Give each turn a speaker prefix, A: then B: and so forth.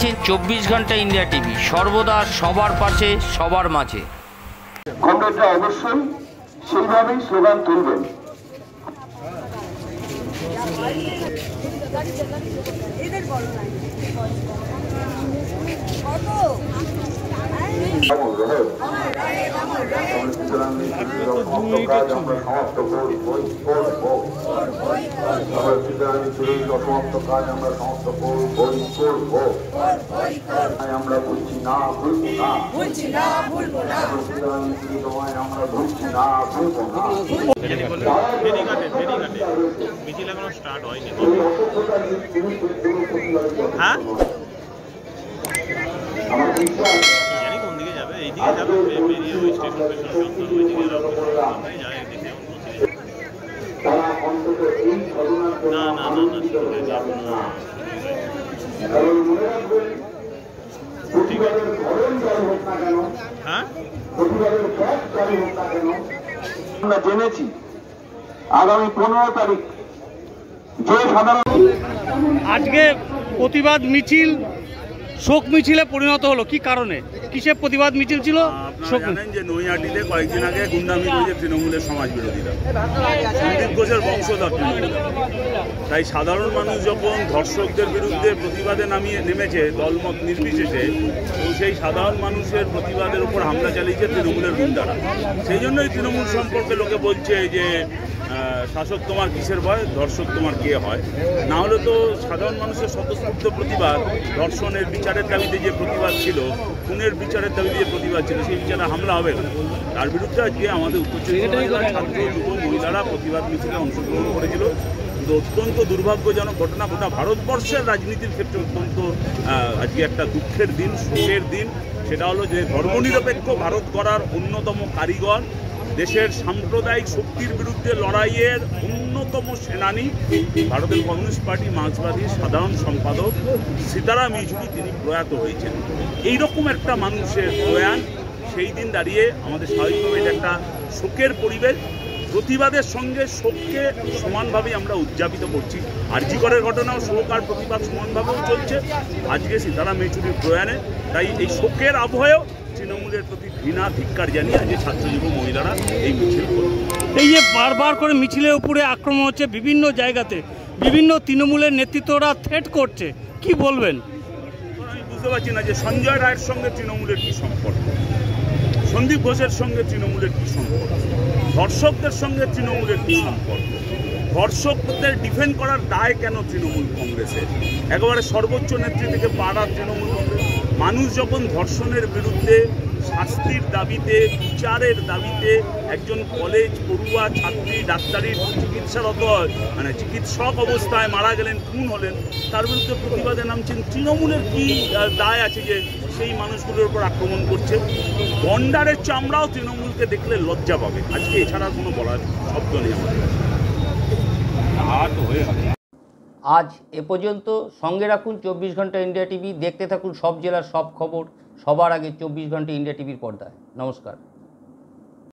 A: দেখছেন 24 ঘন্টা India TV, সর্বদা সবার পাশে সবার মাঝে।
B: কমরেডরা অবশ্যই সেইভাবেই স্লোগান তুলবেন। সমাপ্ত কাজ আমরা সমাপ্ত করব। আমরা বলছি না, ভুলবো না, আমরা বলছি না, ভুলবো না।
C: স্টার্ট হয়নি। হ্যাঁ, জানি কোন দিকে যাবে, এইদিকে যাবে, বেরিয়ে ওই স্টেশন ওইদিকে না না না না হ্যাঁ,
B: আমরা জেনেছি আগামী 15 তারিখ যে সাধারণ
D: আজকে প্রতিবাদ মিছিল শোক মিছিলে পরিণত হলো, কি কারণে, কিসের প্রতিবাদ মিছিল ছিল?
C: আপনারা জানেন যে নৈহাটিতে কয়েকদিন আগে গুন্ডামি করেছে তৃণমূলের সমাজ বিরোধীরা, সন্দীপ ঘোষের বংশধর তৃণমূল। তাই সাধারণ মানুষ যখন ধর্ষকদের বিরুদ্ধে প্রতিবাদে নেমেছে দলমত নির্বিশেষে, তো সেই সাধারণ মানুষের প্রতিবাদের উপর হামলা চালিয়েছে তৃণমূলের গুন্ডারা। সেই জন্যই তৃণমূল সম্পর্কে লোকে বলছে যে শাসক তোমার কিসের ভয়, ধর্ষক তোমার কে হয়। না হলে তো সাধারণ মানুষের স্বতঃস্ফূর্ত প্রতিবাদ, ধর্ষণের বিচারের দাবিতে যে প্রতিবাদ ছিল, খুনের বিচারের দাবিতে যে প্রতিবাদ ছিল, সেই বিচারে হামলা হবে না। তার বিরুদ্ধে আজকে আমাদের উত্তর চব্বিশ পরগনার ছাত্র যুব মহিলারা প্রতিবাদ মিছিলে অংশগ্রহণ করেছিল। কিন্তু অত্যন্ত দুর্ভাগ্যজনক ঘটনা, গোটা ভারতবর্ষের রাজনীতির ক্ষেত্রে অত্যন্ত আজকে একটা দুঃখের দিন, শোকের দিন। সেটা হলো যে ধর্মনিরপেক্ষ ভারত গড়ার অন্যতম কারিগর, দেশের সাম্প্রদায়িক শক্তির বিরুদ্ধে লড়াইয়ের অন্যতম সেনানী, ভারতের কমিউনিস্ট পার্টি মার্ক্সবাদীর সাধারণ সম্পাদক সীতারাম ইয়েচুরি, তিনি প্রয়াত হয়েছেন। এইরকম একটা মানুষের প্রয়াণ, সেই দিন দাঁড়িয়ে আমাদের স্বাভাবিকভাবে এটা একটা শোকের পরিবেশ। প্রতিবাদের সঙ্গে শোককে সমানভাবেই আমরা উদযাপিত করছি। আরজি করের ঘটনাও শোক আর প্রতিবাদ সমানভাবেও চলছে আজকে সীতারাম ইয়েচুরির প্রয়াণে। তাই এই শোকের আবহেও তৃণমূলের প্রতি ঘৃণা ধিক্কার জানিয়ে আজকে ছাত্র যুব মহিলারা এই মিছিল করবে।
D: এই যে বারবার করে মিছিলের উপরে আক্রমণ হচ্ছে বিভিন্ন জায়গাতে, বিভিন্ন তৃণমূলের নেতৃত্বরা থ্রেট করছে, কি বলবেন?
C: আমি বুঝতে পারছি না যে সঞ্জয় রায়ের সঙ্গে তৃণমূলের কী সম্পর্ক, সন্দীপ ঘোষের সঙ্গে তৃণমূলের কী সম্পর্ক, ধর্ষকদের সঙ্গে তৃণমূলের কী সম্পর্ক, ধর্ষকদের ডিফেন্ড করার দায় কেন তৃণমূল কংগ্রেসের? একেবারে সর্বোচ্চ নেত্রী থেকে পাড়ার তৃণমূল কংগ্রেস। মানুষ যখন ধর্ষণের বিরুদ্ধে শাস্তির দাবিতে, বিচারের দাবিতে, একজন কলেজ পড়ুয়া ছাত্রী ডাক্তারি চিকিৎসারত চিকিৎসক অবস্থায় মারা গেলেন, খুন হলেন, তার বিরুদ্ধে প্রতিবাদে নামছেন, তৃণমূলের কি দায় আছে যে সেই মানুষগুলোর উপর আক্রমণ করছে? গন্ডারের চামড়াও তৃণমূলকে দেখলে লজ্জা পাবে। আজকে এছাড়া কোনো বলার শব্দ নেই আমাদের।
A: আজ এ পর্যন্ত। সঙ্গে রাখুন 24 ঘন্টা ইন্ডিয়া টিভি, দেখতে থাকুন সব জেলার সব খবর সবার আগে 24 ঘন্টা ইন্ডিয়া টিভির পর্দায়। নমস্কার।